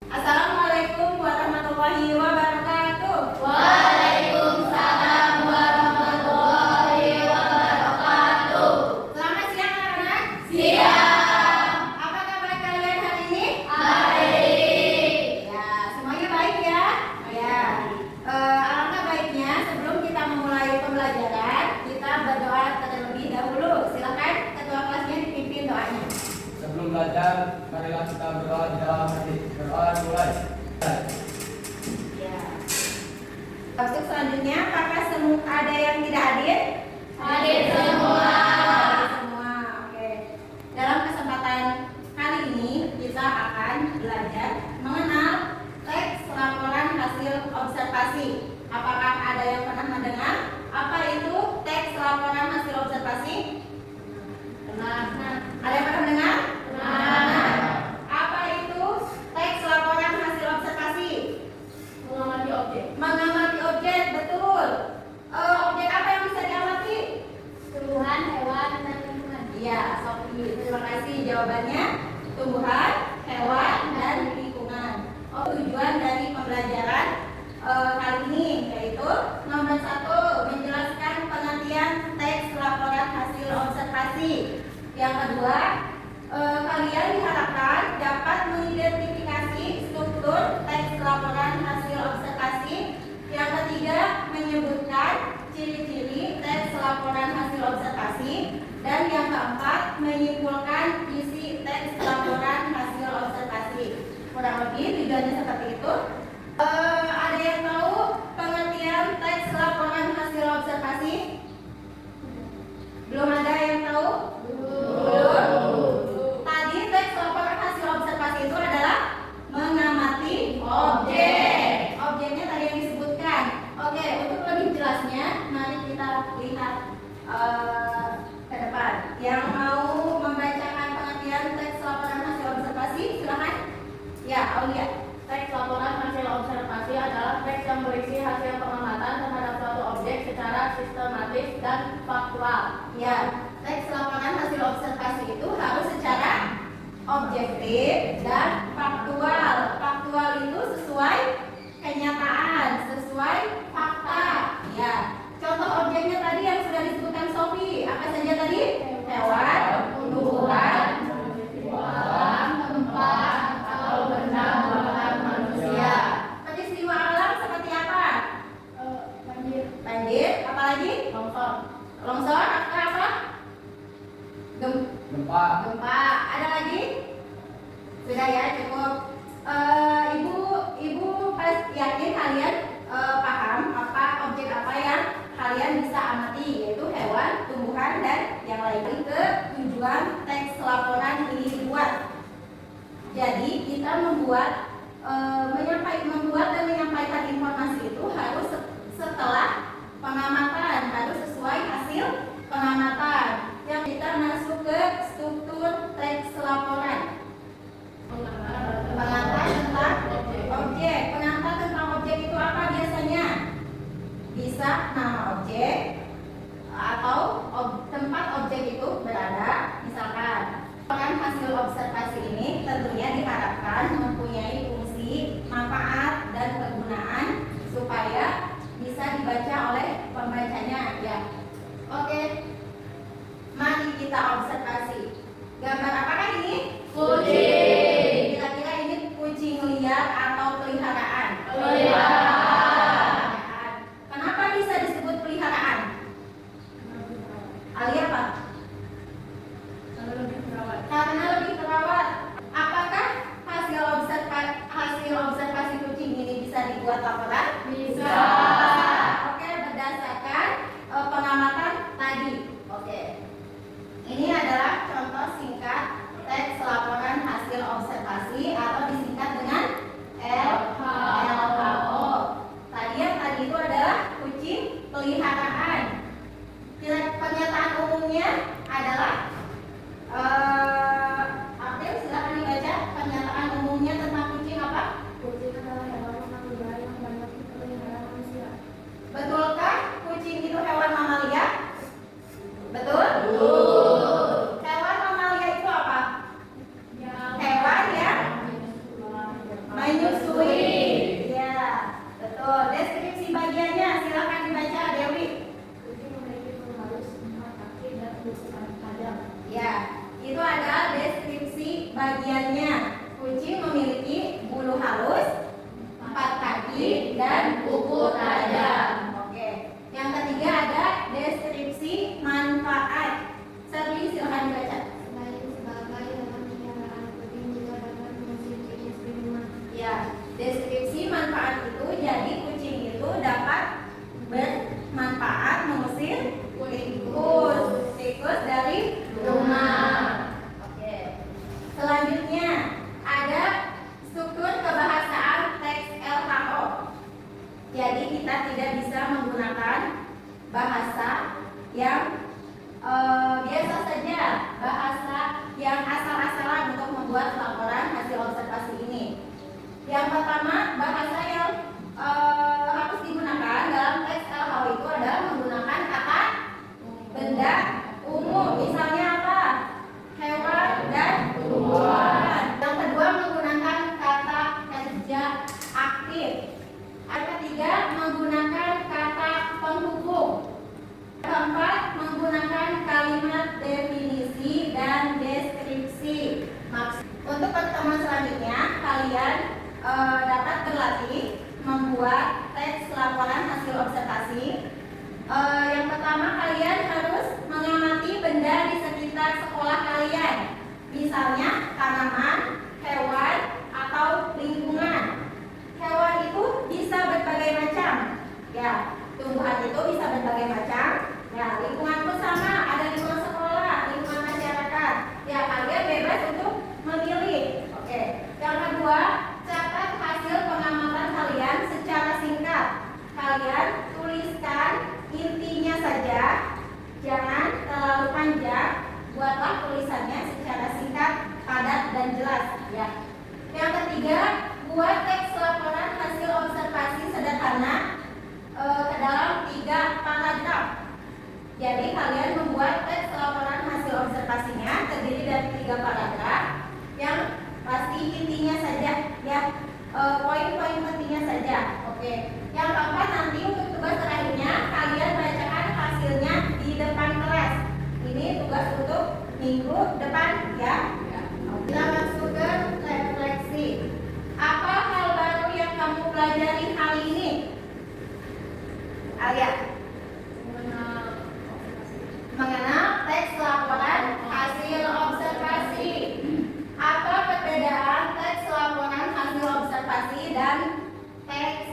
Assalamualaikum warahmatullahi wabarakatuh. Waalaikumsalam warahmatullahi wabarakatuh. Selamat siang anak-anak. Siang. Apa kabar kalian hari ini? Baik. Ya, semuanya baik ya? Ya. Alangkah baiknya sebelum kita memulai pembelajaran, kita berdoa terlebih dahulu. Silakan ketua kelasnya dipimpin doanya. Sebelum belajar, marilah kita berdoa di dalam hati. Berdoa mulai. Ya. Untuk selanjutnya, apakah semua ada yang tidak hadir? Hadir semua. Hadir semua. Oke. Dalam kesempatan kali ini kita akan belajar mengenal teks laporan hasil observasi. Apakah ada yang pernah mendengar apa itu teks laporan hasil observasi? Pernah. Ada yang pernah mendengar? Pernah. Apa itu teks laporan hasil observasi? Mengamati objek. Mengamati objek, betul. Objek apa yang bisa diamati? Tumbuhan, hewan, dan lingkungan. Iya, Sofi. Terima kasih jawabannya. Tumbuhan, hewan, dan lingkungan. Tujuan dari pembelajaran kali ini yaitu nomor 1, menjelaskan pengertian teks laporan hasil observasi. Yang kedua, kalian diharapkan dapat mengidentifikasi struktur teks laporan hasil observasi. Yang ketiga, menyebutkan ciri-ciri teks laporan hasil observasi. Dan yang keempat, menyimpulkan isi teks laporan hasil observasi. Kurang lebih tujuannya seperti itu. Ada yang tahu pengertian teks laporan hasil observasi? Belum ada yang tahu? Belum. Tadi teks laporan hasil observasi itu adalah mengamati objek. Objeknya tadi yang disebutkan. Oke, untuk lebih jelasnya, mari kita lihat ke depan. Yang mau membacakan pengertian teks laporan hasil observasi, silakan. Ya, Aulia. Teks laporan hasil observasi adalah teks yang berisi hasil pengamatan terhadap suatu objek secara sistematis dan faktual. Ya, teks laporan hasil observasi itu harus secara objektif dan faktual. Faktual itu sesuai kenyataan, sesuai fakta. Ya, contoh objeknya tadi yang sudah disebutkan Sofi, apa saja tadi? Hewan, tumbuhan, tempat, atau benda buatan manusia. peristiwa alam seperti apa? Banjir, Banjir, apalagi? longsor, Longsor, apa? Gempa. Gempa. Ada lagi? Sudah ya, cukup. Ibu pasti yakin kalian paham apa objek apa yang kalian bisa amati, yaitu hewan, tumbuhan, dan yang lain. Ke tujuan teks laporan ini dibuat. Jadi kita membuat dan menyampaikan informasi itu harus setelah pengamatan, harus sesuai hasil pengamatan. Yang kita masuk ke struktur teks laporan. Pengantar tentang objek. Pengantar tentang objek itu apa biasanya? Bisa nama objek atau tempat objek itu berada. Misalkan laporan hasil observasi ini tentunya diharapkan mempunyai fungsi, manfaat, dan kegunaan supaya bisa dibaca oleh pembacanya. Ya, oke. Mari kita observasi. Gambar apakah ini? kucing, Kira-kira ini kucing liar atau peliharaan? peliharaan, Kenapa bisa disebut peliharaan? Alia apa? Karena lebih terawat. Apakah hasil observasi kucing ini bisa dibuat laporan? bisa, Oke, berdasarkan pengamatan tadi. Oke. Ini adalah contoh singkat teks laporan hasil observasi atau disingkat dengan LHO. Tadi itu adalah kucing peliharaan. Pernyataan umumnya adalah April, silakan dibaca pernyataan umumnya tentang kucing apa? kucing adalah hewan yang berbahaya yang banyak dipelihara manusia. bahasa yang biasa saja, bahasa yang asal-asalan untuk membuat laporan hasil observasi ini. Yang pertama, bahasa yang harus digunakan dalam teks LHW itu adalah menggunakan kata benda umum. Misalnya apa? Hewan dan tumbuhan. Yang kedua, menggunakan kata kerja aktif. Yang ketiga, menggunakan kata penghubung. Yang keempat, menggunakan kalimat definisi dan deskripsi. Untuk pertemuan selanjutnya, kalian dapat berlatih membuat teks laporan hasil observasi. Yang pertama, kalian harus mengamati benda di sekitar sekolah kalian. Misalnya tanaman, hewan, atau lingkungan. Hewan itu bisa berbagai macam. Ya, tumbuhan itu bisa berbagai macam. Ya, lingkungan pun sama, ada lingkungan sekolah, lingkungan masyarakat. Ya, kalian bebas untuk memilih. Oke. Yang kedua, catat hasil pengamatan kalian secara singkat. Kalian tuliskan intinya saja, jangan terlalu panjang. Buatlah tulisannya secara singkat, padat, dan jelas. Ya. Yang ketiga, buat teks laporan hasil observasi sederhana ke dalam 3 paragraf. Jadi kalian membuat teks laporan hasil observasinya terdiri dari 3 paragraf yang pasti intinya saja, ya, poin-poin pentingnya saja. Oke. Yang keempat, nanti untuk tugas terakhirnya kalian bacakan hasilnya di depan kelas. Ini tugas untuk minggu depan, ya. Kita masuk ke refleksi. Apa hal baru yang kamu pelajari hari ini? Alia. Mengenal teks laporan hasil observasi. Apa perbedaan teks laporan hasil observasi dan teks